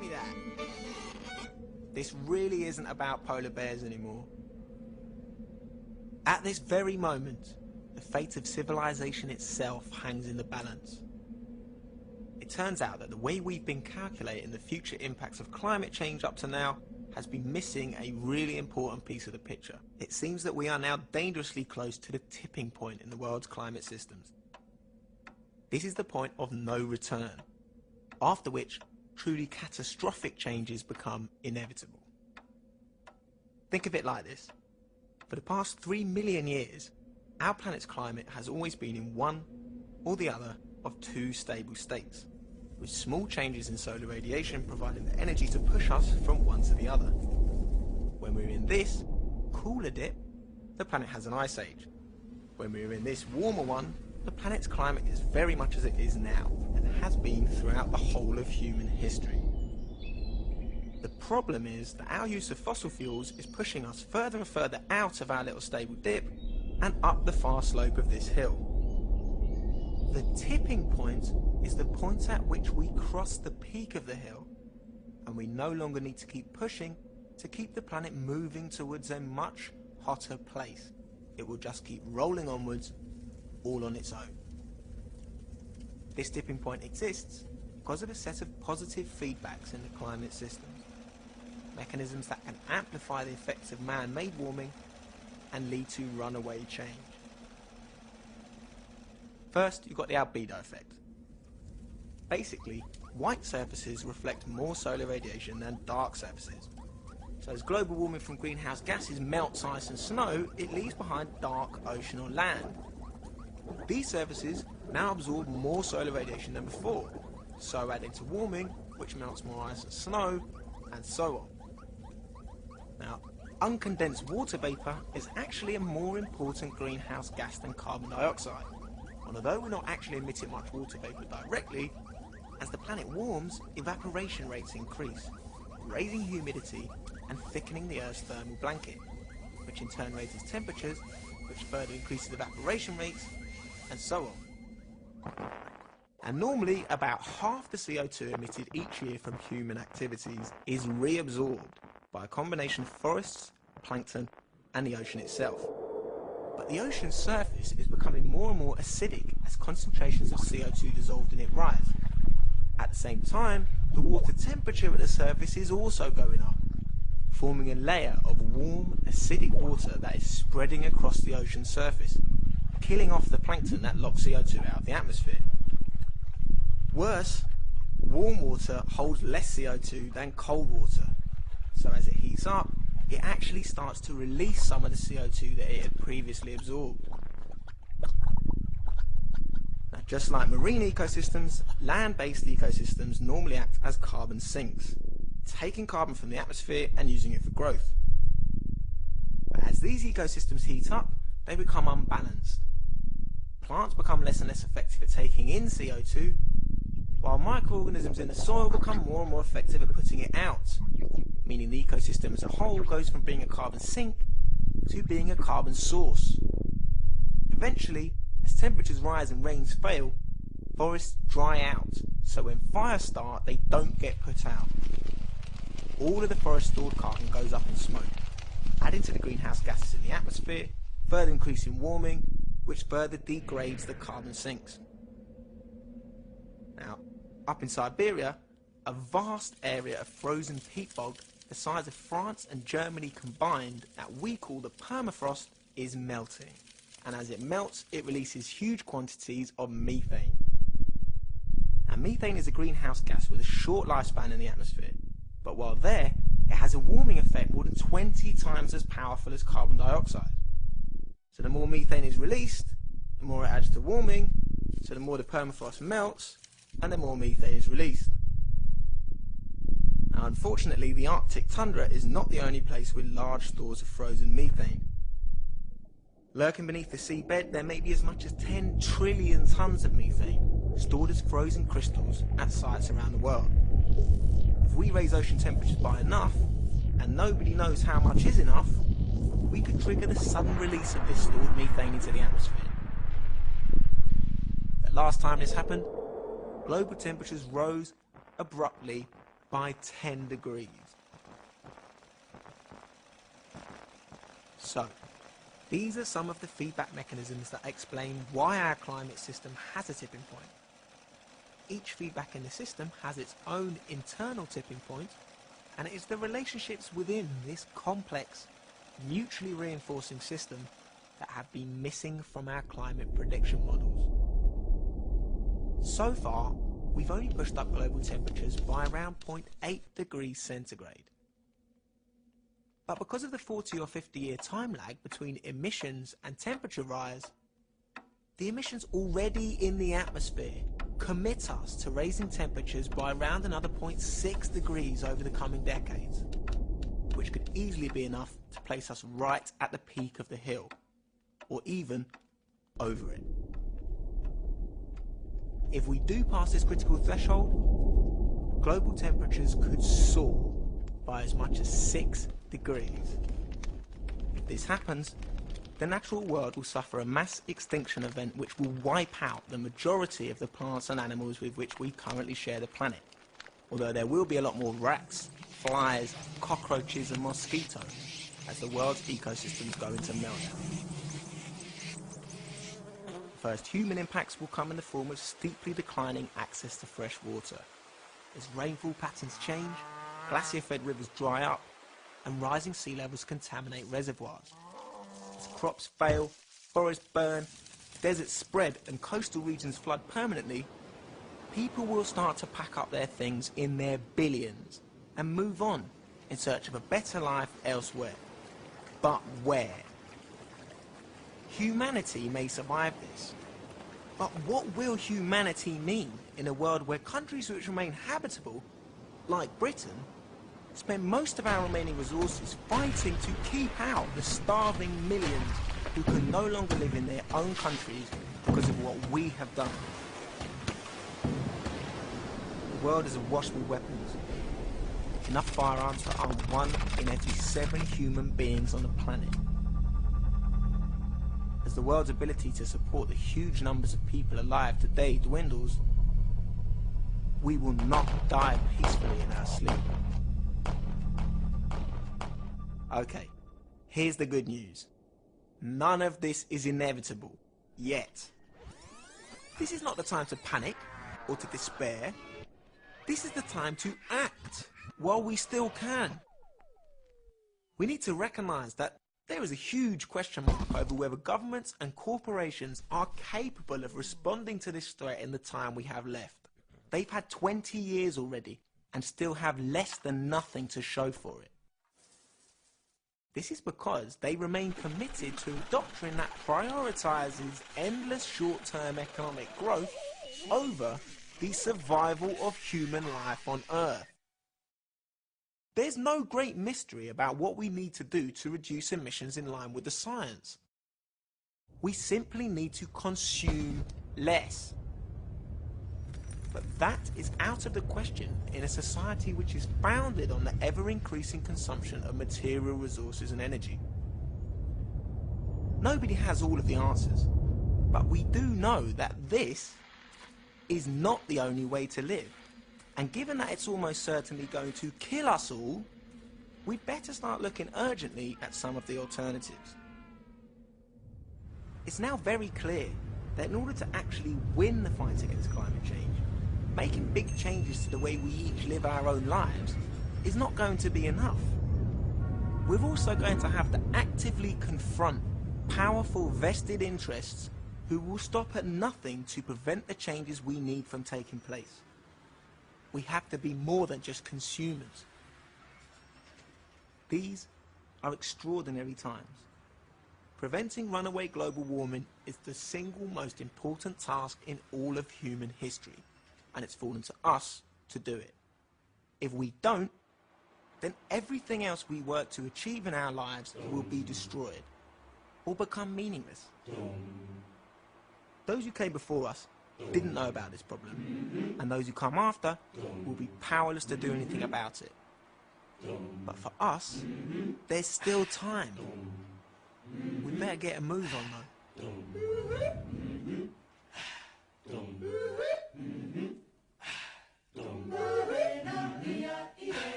me that. This really isn't about polar bears anymore. At this very moment, the fate of civilization itself hangs in the balance. It turns out that the way we've been calculating the future impacts of climate change up to now has been missing a really important piece of the picture. It seems that we are now dangerously close to the tipping point in the world's climate systems. This is the point of no return, after which truly catastrophic changes become inevitable. Think of it like this. For the past 3 million years, our planet's climate has always been in one or the other of two stable states, with small changes in solar radiation providing the energy to push us from one to the other. When we're in this cooler dip, the planet has an ice age. When we're in this warmer one, the planet's climate is very much as it is now, and has been throughout the whole of human history. The problem is that our use of fossil fuels is pushing us further and further out of our little stable dip and up the far slope of this hill. The tipping point is the point at which we cross the peak of the hill, and we no longer need to keep pushing to keep the planet moving towards a much hotter place. It will just keep rolling onwards, all on its own. This tipping point exists because of a set of positive feedbacks in the climate systems, mechanisms that can amplify the effects of man-made warming and lead to runaway change. First, you've got the albedo effect. Basically, white surfaces reflect more solar radiation than dark surfaces. So as global warming from greenhouse gases melts ice and snow, it leaves behind dark ocean or land. These surfaces now absorb more solar radiation than before, so adding to warming, which melts more ice and snow, and so on. Now, uncondensed water vapour is actually a more important greenhouse gas than carbon dioxide. And although we're not actually emitting much water vapour directly, as the planet warms, evaporation rates increase, raising humidity and thickening the Earth's thermal blanket, which in turn raises temperatures, which further increases evaporation rates, and so on. And normally, about half the CO2 emitted each year from human activities is reabsorbed by a combination of forests, plankton, and the ocean itself. But the ocean's surface is becoming more and more acidic as concentrations of CO2 dissolved in it rise. At the same time, the water temperature at the surface is also going up, forming a layer of warm, acidic water that is spreading across the ocean surface, killing off the plankton that locks CO2 out of the atmosphere. Worse, warm water holds less CO2 than cold water, so as it heats up, it actually starts to release some of the CO2 that it had previously absorbed. Now, just like marine ecosystems, land-based ecosystems normally act as carbon sinks, taking carbon from the atmosphere and using it for growth. But as these ecosystems heat up, they become unbalanced. Plants become less and less effective at taking in CO2, while microorganisms in the soil become more and more effective at putting it out, meaning the ecosystem as a whole goes from being a carbon sink to being a carbon source. Eventually, as temperatures rise and rains fail, forests dry out, so when fires start, they don't get put out. All of the forest stored carbon goes up in smoke, adding to the greenhouse gases in the atmosphere, further increasing warming, which further degrades the carbon sinks. Now, up in Siberia, a vast area of frozen peat bog the size of France and Germany combined that we call the permafrost is melting. And as it melts, it releases huge quantities of methane. Now, methane is a greenhouse gas with a short lifespan in the atmosphere. But while there, it has a warming effect more than 20 times as powerful as carbon dioxide. So the more methane is released, the more it adds to warming, so the more the permafrost melts, and the more methane is released. Now, unfortunately, the Arctic tundra is not the only place with large stores of frozen methane. Lurking beneath the seabed, there may be as much as 10 trillion tons of methane stored as frozen crystals at sites around the world. If we raise ocean temperatures by enough, and nobody knows how much is enough, we could trigger the sudden release of this stored methane into the atmosphere. The last time this happened, global temperatures rose abruptly by 10 degrees. So, these are some of the feedback mechanisms that explain why our climate system has a tipping point. Each feedback in the system has its own internal tipping point, and it is the relationships within this complex, mutually reinforcing system that have been missing from our climate prediction models. So far, we've only pushed up global temperatures by around 0.8 degrees centigrade. But because of the 40 or 50-year time lag between emissions and temperature rise, the emissions already in the atmosphere commit us to raising temperatures by around another 0.6 degrees over the coming decades, which could easily be enough to place us right at the peak of the hill, or even over it. If we do pass this critical threshold, global temperatures could soar by as much as 6 degrees. If this happens, the natural world will suffer a mass extinction event which will wipe out the majority of the plants and animals with which we currently share the planet, although there will be a lot more rats, flies, cockroaches and mosquitoes as the world's ecosystems go into meltdown. First human impacts will come in the form of steeply declining access to fresh water. As rainfall patterns change, glacier-fed rivers dry up, and rising sea levels contaminate reservoirs. As crops fail, forests burn, deserts spread, and coastal regions flood permanently, people will start to pack up their things in their billions and move on in search of a better life elsewhere. But where? Humanity may survive this, but what will humanity mean in a world where countries which remain habitable, like Britain, spend most of our remaining resources fighting to keep out the starving millions who can no longer live in their own countries because of what we have done? The world is awash with weapons. Enough firearms to arm 1 in every 7 human beings on the planet. As the world's ability to support the huge numbers of people alive today dwindles, we will not die peacefully in our sleep. Okay, here's the good news. None of this is inevitable, yet. This is not the time to panic or to despair. This is the time to act while we still can. We need to recognize that there is a huge question mark over whether governments and corporations are capable of responding to this threat in the time we have left. They've had 20 years already and still have less than nothing to show for it. This is because they remain committed to a doctrine that prioritizes endless short-term economic growth over the survival of human life on Earth. There's no great mystery about what we need to do to reduce emissions in line with the science. We simply need to consume less. But that is out of the question in a society which is founded on the ever-increasing consumption of material resources and energy. Nobody has all of the answers, but we do know that this is not the only way to live. And given that it's almost certainly going to kill us all, we'd better start looking urgently at some of the alternatives. It's now very clear that in order to actually win the fight against climate change, making big changes to the way we each live our own lives is not going to be enough. We're also going to have to actively confront powerful vested interests who will stop at nothing to prevent the changes we need from taking place. We have to be more than just consumers. These are extraordinary times. Preventing runaway global warming is the single most important task in all of human history, and it's fallen to us to do it. If we don't, then everything else we work to achieve in our lives will be destroyed or become meaningless. Those who came before us didn't know about this problem, and those who come after will be powerless to do anything about it. But for us, there's still time. We better get a move on though.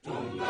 Tumba